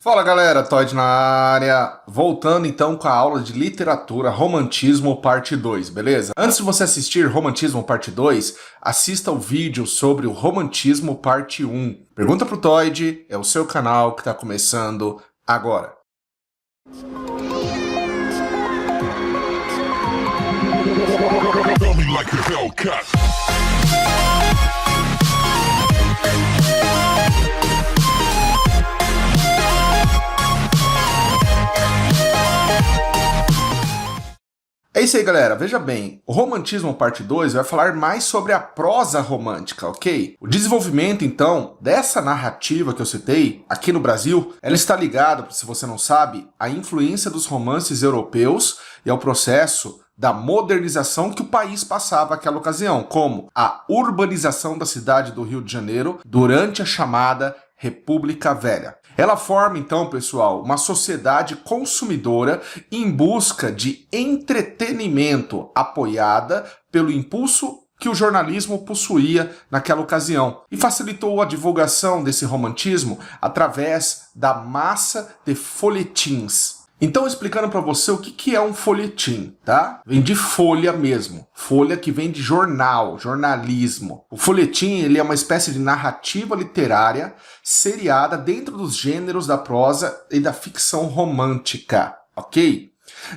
Fala galera, Todd na área, voltando então com a aula de literatura Romantismo parte 2, beleza? Antes de você assistir Romantismo parte 2, assista o vídeo sobre o Romantismo parte 1. Pergunta pro Todd, é o seu canal que está começando agora. É isso aí, galera. Veja bem, o Romantismo Parte 2 vai falar mais sobre a prosa romântica, ok? O desenvolvimento, então, dessa narrativa que eu citei, aqui no Brasil, ela está ligada, se você não sabe, à influência dos romances europeus e ao processo da modernização que o país passava naquela ocasião, como a urbanização da cidade do Rio de Janeiro durante a chamada República Velha. Ela forma, então, pessoal, uma sociedade consumidora em busca de entretenimento, apoiada pelo impulso que o jornalismo possuía naquela ocasião, e facilitou a divulgação desse romantismo através da massa de folhetins. Então, explicando para você o que é um folhetim, tá? Vem de folha mesmo. Folha que vem de jornal, jornalismo. O folhetim, ele é uma espécie de narrativa literária seriada dentro dos gêneros da prosa e da ficção romântica, ok?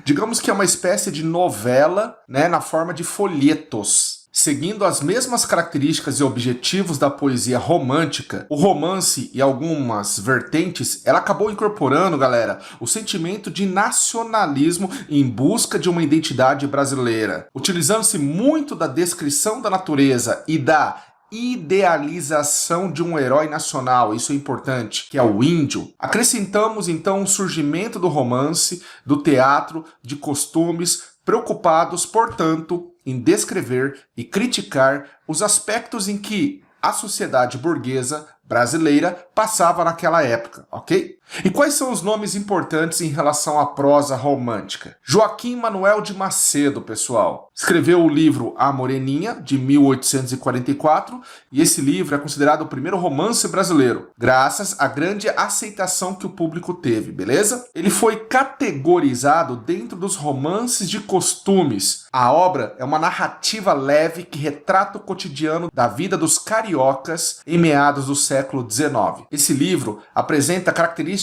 Digamos que é uma espécie de novela, né, na forma de folhetos. Seguindo as mesmas características e objetivos da poesia romântica, o romance e algumas vertentes, ela acabou incorporando, galera, o sentimento de nacionalismo em busca de uma identidade brasileira, utilizando-se muito da descrição da natureza e da idealização de um herói nacional, isso é importante, que é o índio. Acrescentamos então o surgimento do romance, do teatro, de costumes, preocupados, portanto, em descrever e criticar os aspectos em que a sociedade burguesa brasileira passava naquela época, ok? E quais são os nomes importantes em relação à prosa romântica? Joaquim Manuel de Macedo, pessoal, escreveu o livro A Moreninha, de 1844, e esse livro é considerado o primeiro romance brasileiro, graças à grande aceitação que o público teve, beleza? Ele foi categorizado dentro dos romances de costumes. A obra é uma narrativa leve que retrata o cotidiano da vida dos cariocas em meados do século XIX. Esse livro apresenta características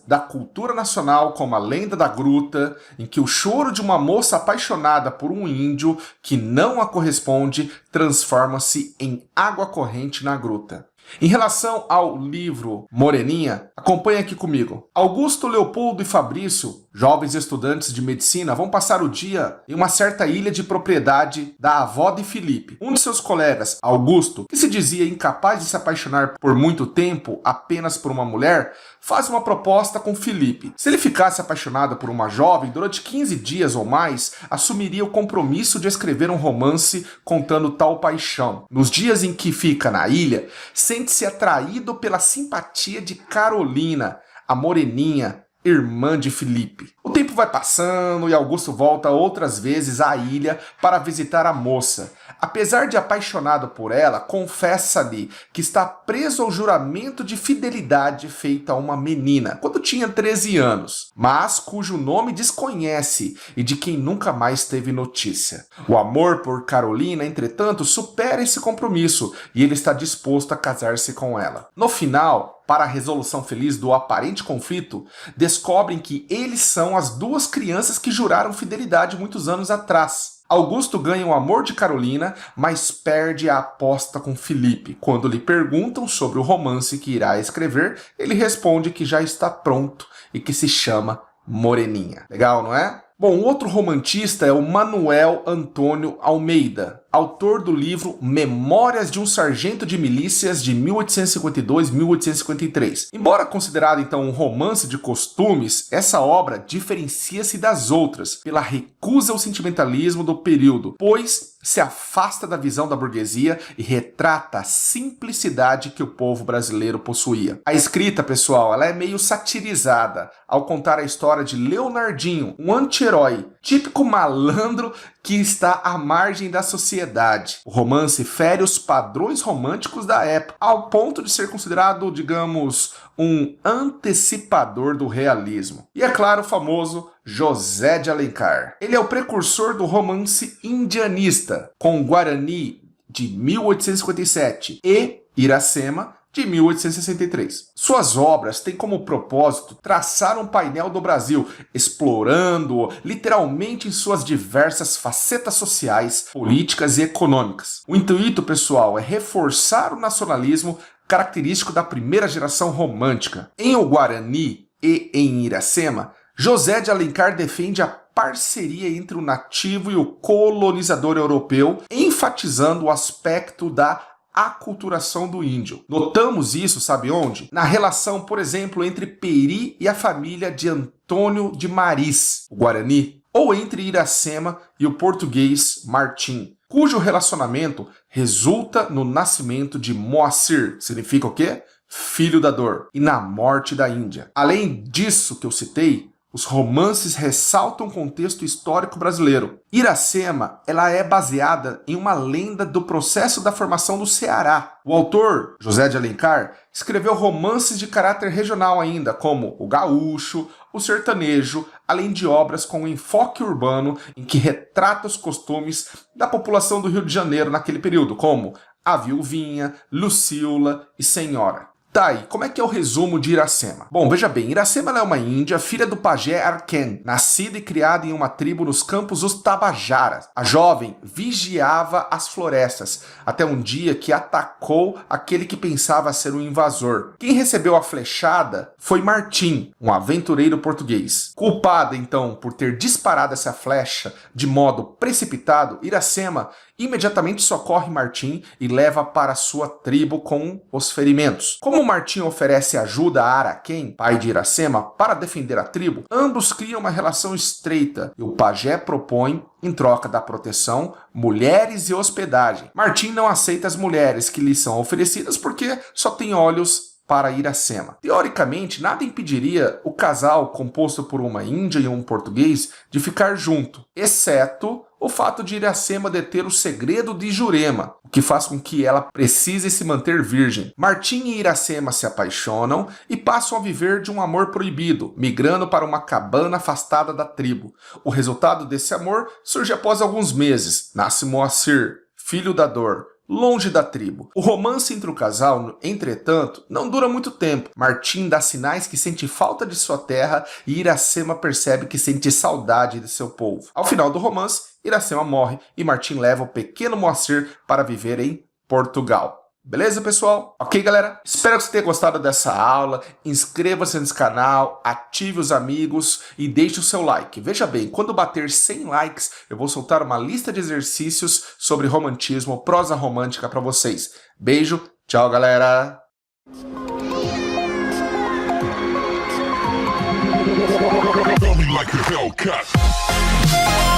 da cultura nacional, como a lenda da gruta, em que o choro de uma moça apaixonada por um índio que não a corresponde transforma-se em água corrente na gruta. Em relação ao livro Moreninha, acompanhe aqui comigo. Augusto, Leopoldo e Fabrício, jovens estudantes de medicina, vão passar o dia em uma certa ilha de propriedade da avó de Felipe. Um de seus colegas, Augusto, que se dizia incapaz de se apaixonar por muito tempo apenas por uma mulher, faz uma proposta com Felipe. Se ele ficasse apaixonado por uma jovem, durante 15 dias ou mais, assumiria o compromisso de escrever um romance contando tal paixão. Nos dias em que fica na ilha, sente-se atraído pela simpatia de Carolina, a moreninha, irmã de Felipe. O tempo vai passando e Augusto volta outras vezes à ilha para visitar a moça. Apesar de apaixonado por ela, confessa-lhe que está preso ao juramento de fidelidade feito a uma menina, quando tinha 13 anos, mas cujo nome desconhece e de quem nunca mais teve notícia. O amor por Carolina, entretanto, supera esse compromisso e ele está disposto a casar-se com ela. No final, para a resolução feliz do aparente conflito, descobrem que eles são as duas crianças que juraram fidelidade muitos anos atrás. Augusto ganha o amor de Carolina, mas perde a aposta com Felipe. Quando lhe perguntam sobre o romance que irá escrever, ele responde que já está pronto e que se chama Moreninha. Legal, não é? Bom, outro romantista é o Manuel Antônio Almeida, autor do livro Memórias de um Sargento de Milícias de 1852-1853. Embora considerado então um romance de costumes, essa obra diferencia-se das outras pela recusa ao sentimentalismo do período, pois se afasta da visão da burguesia e retrata a simplicidade que o povo brasileiro possuía. A escrita, pessoal, ela é meio satirizada ao contar a história de Leonardinho, um anti anti-herói, típico malandro que está à margem da sociedade. O romance fere os padrões românticos da época, ao ponto de ser considerado, digamos, um antecipador do realismo. E é claro, o famoso José de Alencar. Ele é o precursor do romance indianista, com Guarani, de 1857, e Iracema, de 1863. Suas obras têm como propósito traçar um painel do Brasil, explorando-o literalmente em suas diversas facetas sociais, políticas e econômicas. O intuito, pessoal, é reforçar o nacionalismo característico da primeira geração romântica. Em O Guarani e em Iracema, José de Alencar defende a parceria entre o nativo e o colonizador europeu, enfatizando o aspecto da aculturação do índio. Notamos isso, sabe onde? Na relação, por exemplo, entre Peri e a família de Antônio de Maris, o Guarani, ou entre Iracema e o português Martim, cujo relacionamento resulta no nascimento de Moacir, que significa o quê? Filho da dor, e na morte da Índia. Além disso que eu citei, os romances ressaltam o contexto histórico brasileiro. Iracema, ela é baseada em uma lenda do processo da formação do Ceará. O autor, José de Alencar, escreveu romances de caráter regional ainda, como O Gaúcho, O Sertanejo, além de obras com enfoque urbano em que retrata os costumes da população do Rio de Janeiro naquele período, como A Viuvinha, Lucila e Senhora. Tá aí, como é que é o resumo de Iracema? Bom, veja bem, Iracema é uma índia, filha do pajé Arquen, nascida e criada em uma tribo nos campos dos Tabajaras. A jovem vigiava as florestas, até um dia que atacou aquele que pensava ser um invasor. Quem recebeu a flechada foi Martim, um aventureiro português. Culpada, então, por ter disparado essa flecha de modo precipitado, Iracema imediatamente socorre Martim e leva para sua tribo com os ferimentos. Como Martim oferece ajuda a Araquém, pai de Iracema, para defender a tribo, ambos criam uma relação estreita e o pajé propõe, em troca da proteção, mulheres e hospedagem. Martim não aceita as mulheres que lhe são oferecidas porque só tem olhos para Iracema. Teoricamente, nada impediria o casal, composto por uma índia e um português, de ficar junto, exceto o fato de Iracema deter o segredo de Jurema, o que faz com que ela precise se manter virgem. Martim e Iracema se apaixonam e passam a viver de um amor proibido, migrando para uma cabana afastada da tribo. O resultado desse amor surge após alguns meses. Nasce Moacir, filho da dor, longe da tribo. O romance entre o casal, entretanto, não dura muito tempo. Martim dá sinais que sente falta de sua terra e Iracema percebe que sente saudade de seu povo. Ao final do romance, Iracema morre e Martim leva o pequeno Moacir para viver em Portugal. Beleza, pessoal? Ok, galera? Espero que você tenha gostado dessa aula. Inscreva-se nesse canal, ative os amigos e deixe o seu like. Veja bem, quando bater 100 likes, eu vou soltar uma lista de exercícios sobre romantismo, prosa romântica para vocês. Beijo, tchau, galera! Like a Hellcat.